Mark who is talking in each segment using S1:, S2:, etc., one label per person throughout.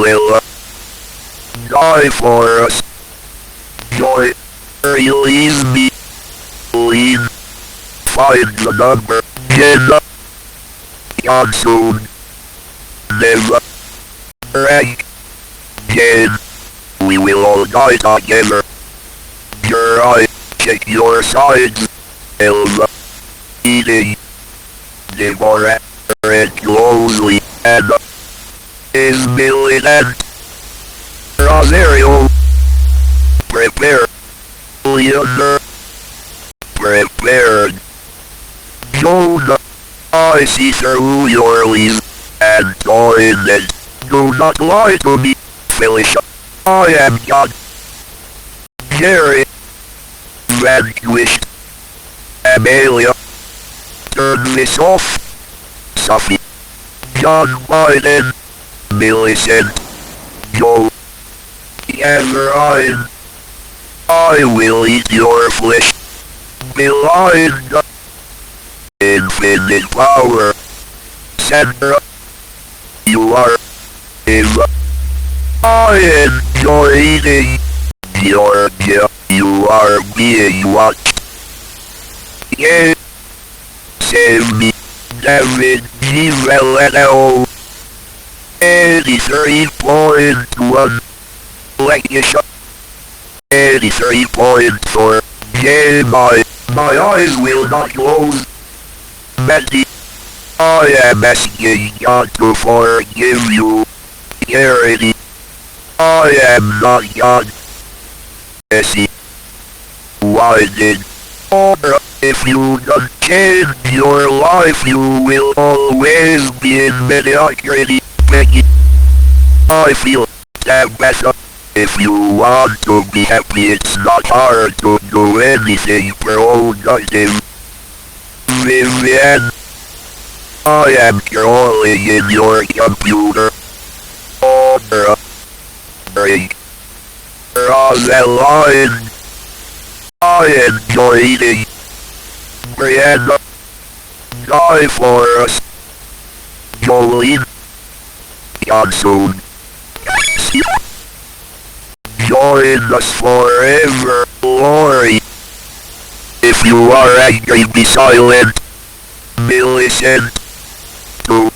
S1: will die for us. Joy, release me. Lead, find the number. Get consumed. Never again. We will all die together. Your eye, check your sides. Elva, eating. Devour it closely and is militant. Rosario, prepare. Leander, prepared. Jonah, I see through your leaves and toilet. Do not lie to me, Felicia. I am God. Jerry, vanquished. Amelia, turn this off. Sophie, John Biden, Millicent, Joe, Everine. I will eat your flesh. Maligned. Infinite power. Sandra, you are Eva. I enjoy eating. Georgia, you are being watched. Yeah. Save me. David G. Valeno. 83.1. Lancashire. 83.4. Yeah, my eyes will not close. Betty, I am asking God to forgive you. Charity, I am not God. Essie, why did? Or if you don't change your life, you will always be in mediocrity. Becky, I feel that better. If you want to be happy, it's not hard to do anything productive. Vivian, I am crawling in your computer. Order, break, Rosaline, I enjoy eating. Brianna, die for us. Jolene, Johnson. Join us forever, Lori. If you are angry, be silent. Millicent. To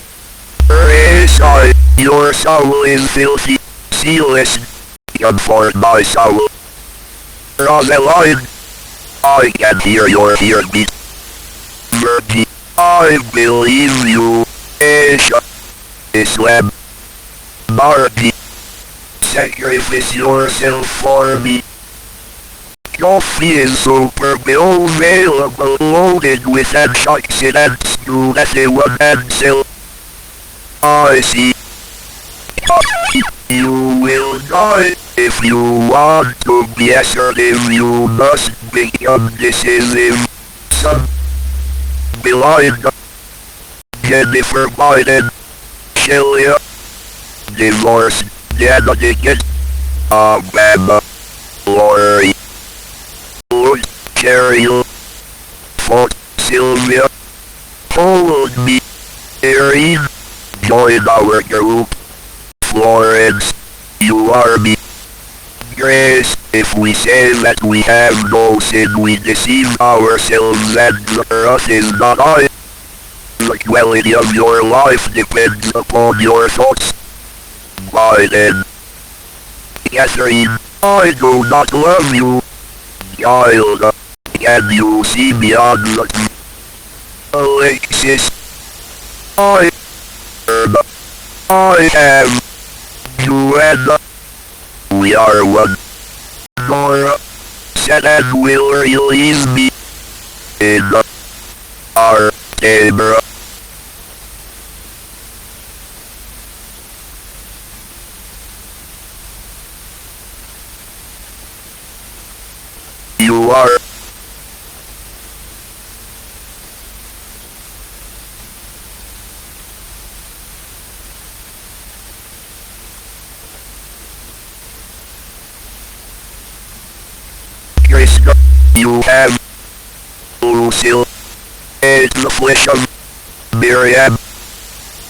S1: recite, your soul is filthy. Sealess. Comfort my soul. Rosaline, I can hear your heartbeat. Virgie, I believe you. Asia, Islam, Barbie. Sacrifice yourself for me. Coffee is super available, loaded with antioxidants to everyone and sell. I see. You will die. If you want to be assertive, you must become decisive. Some blind. Jennifer Biden. Shelia. Divorced. Connecticut, Alabama, Lori, Lord, Cheryl, Fort Sylvia, hold me, Erin, join our group, Florence, you are me, Grace, if we say that we have no sin, we deceive ourselves and the earth is not I. The quality of your life depends upon your thoughts. Biden. Catherine, I do not love you. Child, can you see beyond the... Alexis, I am you and we are one. Nora said and will release me in our camera. You are Krishna, you have Lucille, and the flesh of Miriam.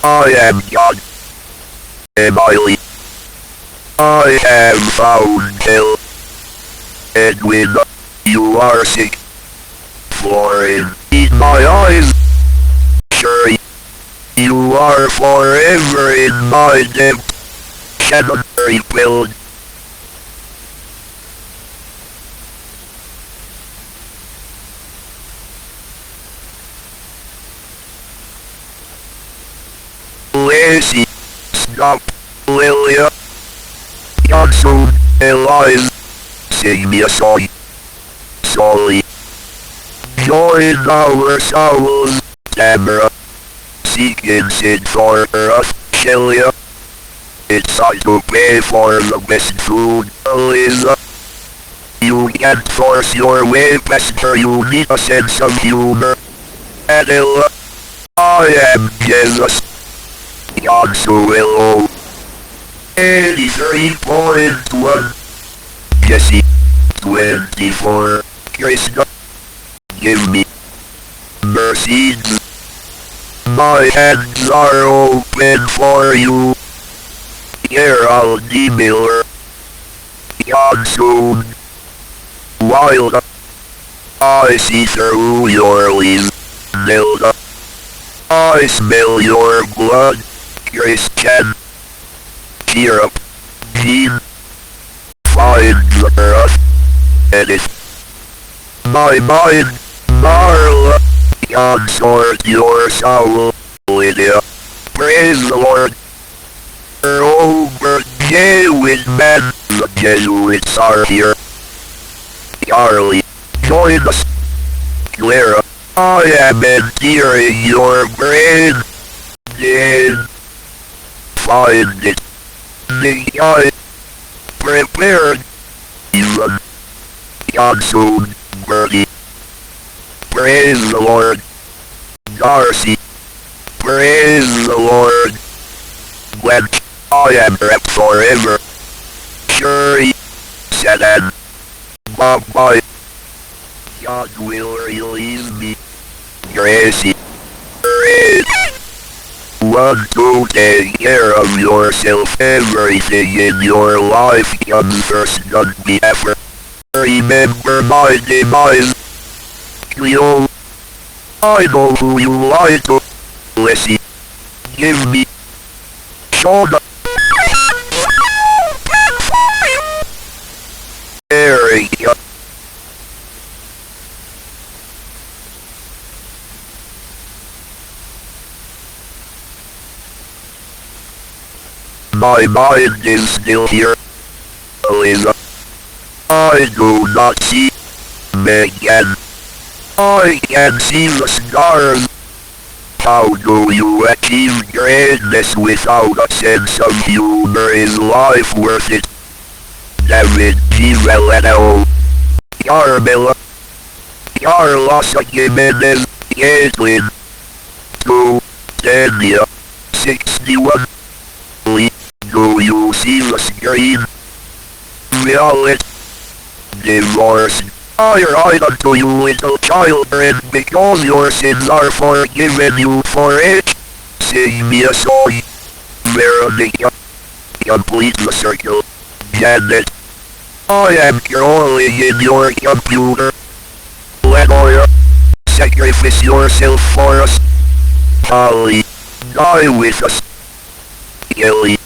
S1: I am God. Emily, I have found help. And when you are sick, foreign in my eyes, sure you are forever in my depth, cannot rebuild. Lazy, stop, Lilia, Johnson, Elias, sing me a song, sorry. Join our souls, Tamara, seeking sin for us, Shelia. It's time to pay for the best food, Eliza. You can't force your way, passenger, you need a sense of humor. Adela, I am Jesus. Consuelo 83.1 Jesse 24 Krishna give me mercies. My hands are open for you. Gerald D. Miller Johnson Wild I see through your leaves, Nilda. I smell your blood, Christian. Cheer up, Gene. Find the earth, Edith. My mind, Marla. Consort your soul, Lydia. Praise the Lord. Over Jewish men, the Jesuits are here. Charlie, join us. Clara, I am entering your brain. Then find it. The eye prepared. Even Johnson, Birdie. Praise the Lord. Darcy, praise the Lord. Gwen, I am rep forever. Shuri, Sedan, Bye. God will release me. Gracie. Want to take care of yourself. Everything in your life comes first, not be effort. Remember my demise. Cleo. I know who you lie to. Lissy. Give me. Shona. Eric. My mind is still here. Eliza. I do not see Megan. I can see the stars. How do you achieve greatness without a sense of humor? Is life worth it? David G. Valeno. Carmela. Carlos Jimenez. Caitlin. 2. Tanya. 61. Lee. Do you see the screen? Violet. Divorced. I write unto you, little children, because your sins are forgiven you for it. Sing me a song. Veronica. Complete the circle. Janet. I am crawling in your computer. Lenore. Sacrifice yourself for us. Holly. Die with us. Kelly.